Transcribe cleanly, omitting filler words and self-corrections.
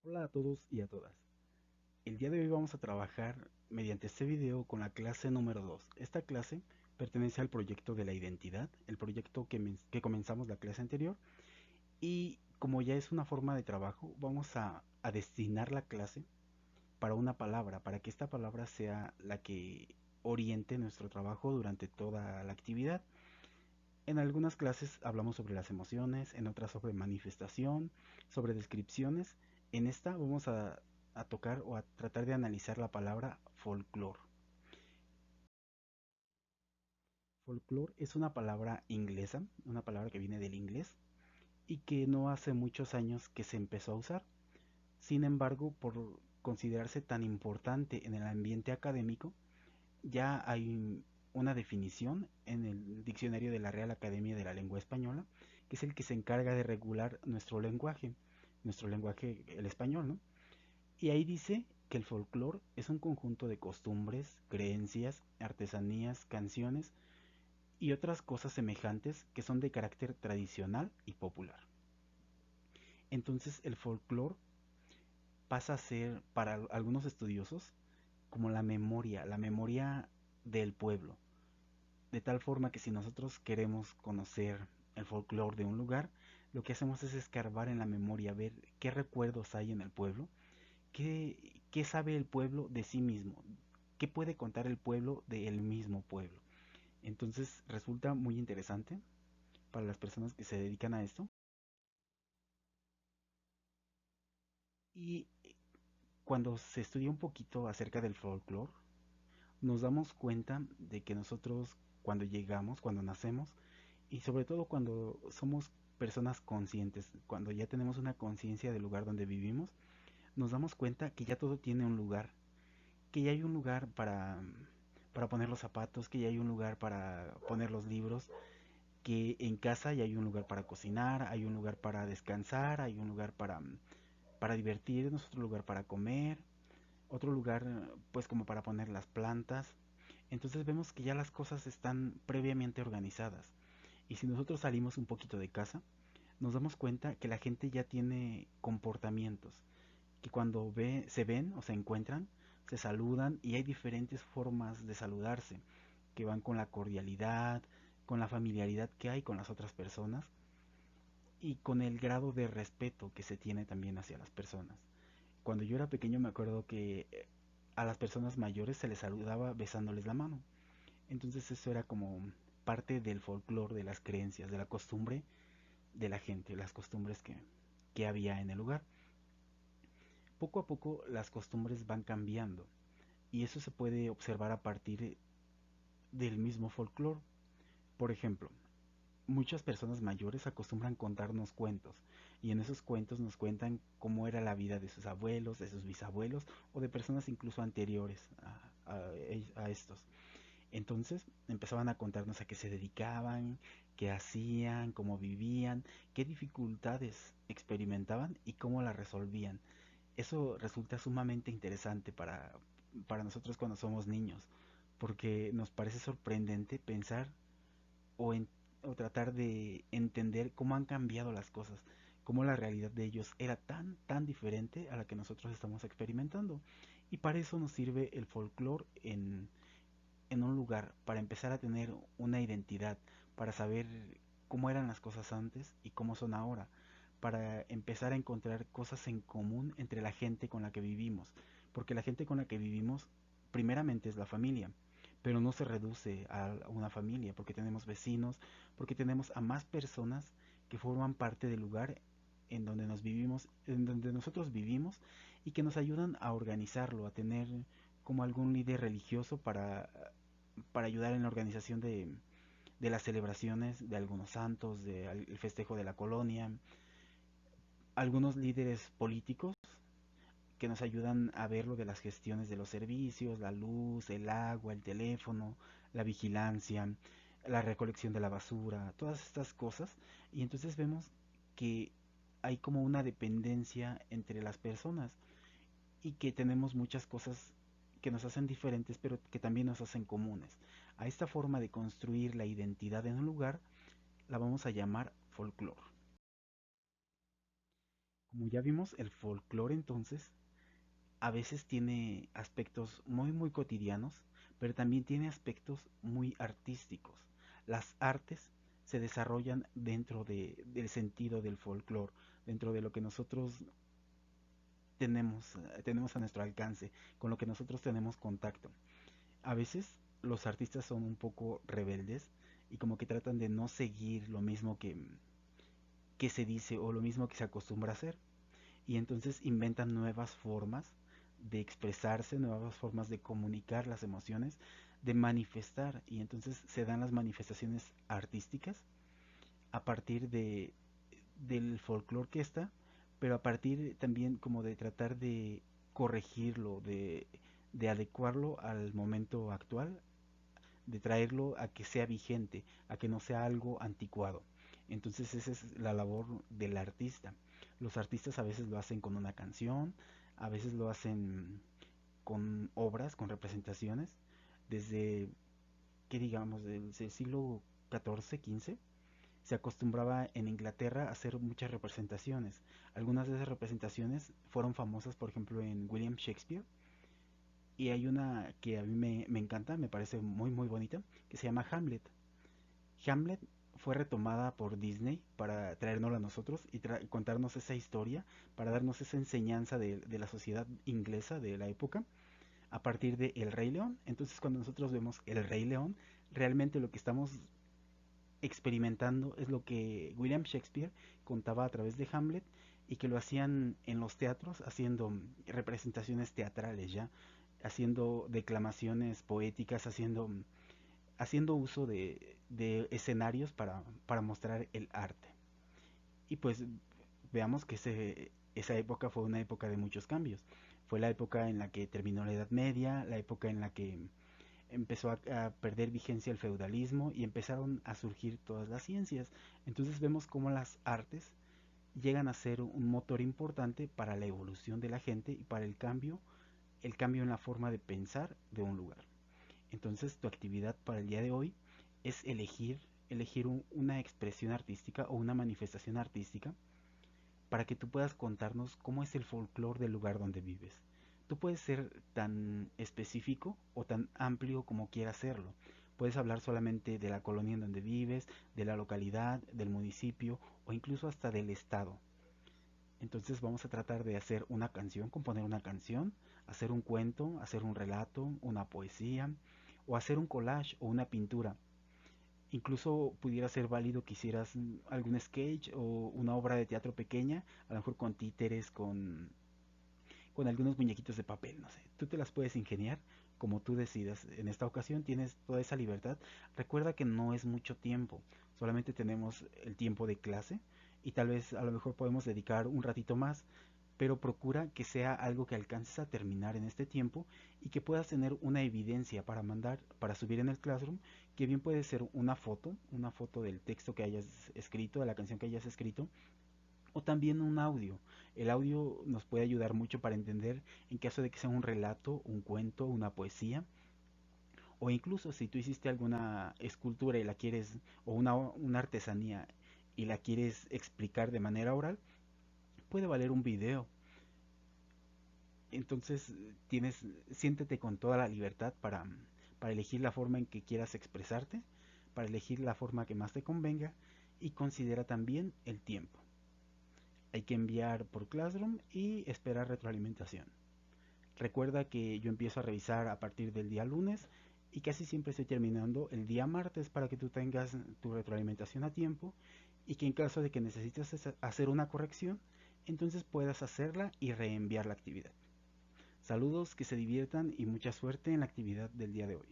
Hola a todos y a todas. El día de hoy vamos a trabajar mediante este video con la clase número 2. Esta clase pertenece al proyecto de la identidad, el proyecto que comenzamos la clase anterior. Y como ya es una forma de trabajo, vamos a destinar la clase para una palabra, para que esta palabra sea la que oriente nuestro trabajo durante toda la actividad. En algunas clases hablamos sobre las emociones, en otras sobre manifestación, sobre descripciones. En esta vamos a tocar o a tratar de analizar la palabra folclore. Folclore es una palabra inglesa, una palabra que viene del inglés y que no hace muchos años que se empezó a usar. Sin embargo, por considerarse tan importante en el ambiente académico, ya hay una definición en el diccionario de la Real Academia de la Lengua Española, que es el que se encarga de regular nuestro lenguaje, el español, ¿no? Y ahí dice que el folclore es un conjunto de costumbres, creencias, artesanías, canciones y otras cosas semejantes que son de carácter tradicional y popular. Entonces el folclore pasa a ser para algunos estudiosos como la memoria del pueblo, de tal forma que si nosotros queremos conocer el folclore de un lugar, lo que hacemos es escarbar en la memoria, ver qué recuerdos hay en el pueblo, qué sabe el pueblo de sí mismo, qué puede contar el pueblo del mismo pueblo. Entonces resulta muy interesante para las personas que se dedican a esto. Y cuando se estudia un poquito acerca del folclore, nos damos cuenta de que nosotros cuando llegamos, cuando nacemos, y sobre todo cuando somos personas conscientes, cuando ya tenemos una conciencia del lugar donde vivimos, nos damos cuenta que ya todo tiene un lugar, que ya hay un lugar para poner los zapatos, que ya hay un lugar para poner los libros, que en casa ya hay un lugar para cocinar, hay un lugar para descansar, hay un lugar para divertirnos, otro lugar para comer, otro lugar pues como para poner las plantas. Entonces vemos que ya las cosas están previamente organizadas. Y si nosotros salimos un poquito de casa, nos damos cuenta que la gente ya tiene comportamientos, que cuando se ven o se encuentran, se saludan y hay diferentes formas de saludarse, que van con la cordialidad, con la familiaridad que hay con las otras personas y con el grado de respeto que se tiene también hacia las personas. Cuando yo era pequeño me acuerdo que a las personas mayores se les saludaba besándoles la mano. Entonces eso era como parte del folclore, de las creencias, de la costumbre de la gente, las costumbres que había en el lugar. Poco a poco las costumbres van cambiando y eso se puede observar a partir del mismo folclore. Por ejemplo, muchas personas mayores acostumbran contarnos cuentos y en esos cuentos nos cuentan cómo era la vida de sus abuelos, de sus bisabuelos o de personas incluso anteriores a estos. Entonces empezaban a contarnos a qué se dedicaban, qué hacían, cómo vivían, qué dificultades experimentaban y cómo las resolvían. Eso resulta sumamente interesante para nosotros cuando somos niños, porque nos parece sorprendente pensar o, en, o tratar de entender cómo han cambiado las cosas, cómo la realidad de ellos era tan diferente a la que nosotros estamos experimentando. Y para eso nos sirve el folclore en un lugar, para empezar a tener una identidad, para saber cómo eran las cosas antes y cómo son ahora, para empezar a encontrar cosas en común entre la gente con la que vivimos, porque la gente con la que vivimos primeramente es la familia, pero no se reduce a una familia, porque tenemos vecinos, porque tenemos a más personas que forman parte del lugar en donde nos vivimos, en donde nosotros vivimos y que nos ayudan a organizarlo, a tener como algún líder religioso para ayudar en la organización de las celebraciones de algunos santos, del festejo de la colonia, algunos líderes políticos que nos ayudan a ver lo de las gestiones de los servicios, la luz, el agua, el teléfono, la vigilancia, la recolección de la basura, todas estas cosas. Y entonces vemos que hay como una dependencia entre las personas y que tenemos muchas cosas que nos hacen diferentes, pero que también nos hacen comunes. A esta forma de construir la identidad en un lugar la vamos a llamar folclore. Como ya vimos, el folclore entonces a veces tiene aspectos muy cotidianos, pero también tiene aspectos muy artísticos. Las artes se desarrollan dentro del sentido del folclore, dentro de lo que nosotros tenemos a nuestro alcance, con lo que nosotros tenemos contacto. A veces los artistas son un poco rebeldes y como que tratan de no seguir lo mismo que se dice o lo mismo que se acostumbra a hacer. Y entonces inventan nuevas formas de expresarse, nuevas formas de comunicar las emociones, de manifestar. Y entonces se dan las manifestaciones artísticas a partir del folclore que está, pero a partir también como de tratar de corregirlo, de adecuarlo al momento actual, de traerlo a que sea vigente, a que no sea algo anticuado. Entonces esa es la labor del artista. Los artistas a veces lo hacen con una canción, a veces lo hacen con obras, con representaciones, desde, ¿qué digamos?, desde el siglo XIV, XV, se acostumbraba en Inglaterra a hacer muchas representaciones. Algunas de esas representaciones fueron famosas, por ejemplo, en William Shakespeare, y hay una que a mí me encanta, me parece muy bonita, que se llama Hamlet. Hamlet fue retomada por Disney para traérnosla a nosotros y contarnos esa historia, para darnos esa enseñanza de la sociedad inglesa de la época a partir de El Rey León. Entonces cuando nosotros vemos El Rey León, realmente lo que estamos experimentando es lo que William Shakespeare contaba a través de Hamlet y que lo hacían en los teatros, haciendo representaciones teatrales ya, haciendo declamaciones poéticas, haciendo uso de escenarios para mostrar el arte. Y pues veamos que esa época fue una época de muchos cambios. Fue la época en la que terminó la Edad Media, la época en la que empezó a perder vigencia el feudalismo y empezaron a surgir todas las ciencias. Entonces vemos cómo las artes llegan a ser un motor importante para la evolución de la gente y para el cambio en la forma de pensar de un lugar. Entonces tu actividad para el día de hoy es elegir una expresión artística o una manifestación artística para que tú puedas contarnos cómo es el folclore del lugar donde vives. Tú puedes ser tan específico o tan amplio como quieras hacerlo. Puedes hablar solamente de la colonia en donde vives, de la localidad, del municipio o incluso hasta del estado. Entonces vamos a tratar de hacer una canción, componer una canción, hacer un cuento, hacer un relato, una poesía o hacer un collage o una pintura. Incluso pudiera ser válido que hicieras algún sketch o una obra de teatro pequeña, a lo mejor con títeres, con algunos muñequitos de papel, no sé. Tú te las puedes ingeniar como tú decidas. En esta ocasión tienes toda esa libertad. Recuerda que no es mucho tiempo, solamente tenemos el tiempo de clase y tal vez a lo mejor podemos dedicar un ratito más, pero procura que sea algo que alcances a terminar en este tiempo y que puedas tener una evidencia para mandar, para subir en el Classroom, que bien puede ser una foto del texto que hayas escrito, de la canción que hayas escrito, o también un audio. El audio nos puede ayudar mucho para entender en caso de que sea un relato, un cuento, una poesía, o incluso si tú hiciste alguna escultura y la quieres, o una artesanía y la quieres explicar de manera oral, puede valer un video. Entonces siéntete con toda la libertad para elegir la forma en que quieras expresarte, para elegir la forma que más te convenga y considera también el tiempo. Hay que enviar por Classroom y esperar retroalimentación. Recuerda que yo empiezo a revisar a partir del día lunes y casi siempre estoy terminando el día martes para que tú tengas tu retroalimentación a tiempo y que en caso de que necesites hacer una corrección, entonces puedas hacerla y reenviar la actividad. Saludos, que se diviertan y mucha suerte en la actividad del día de hoy.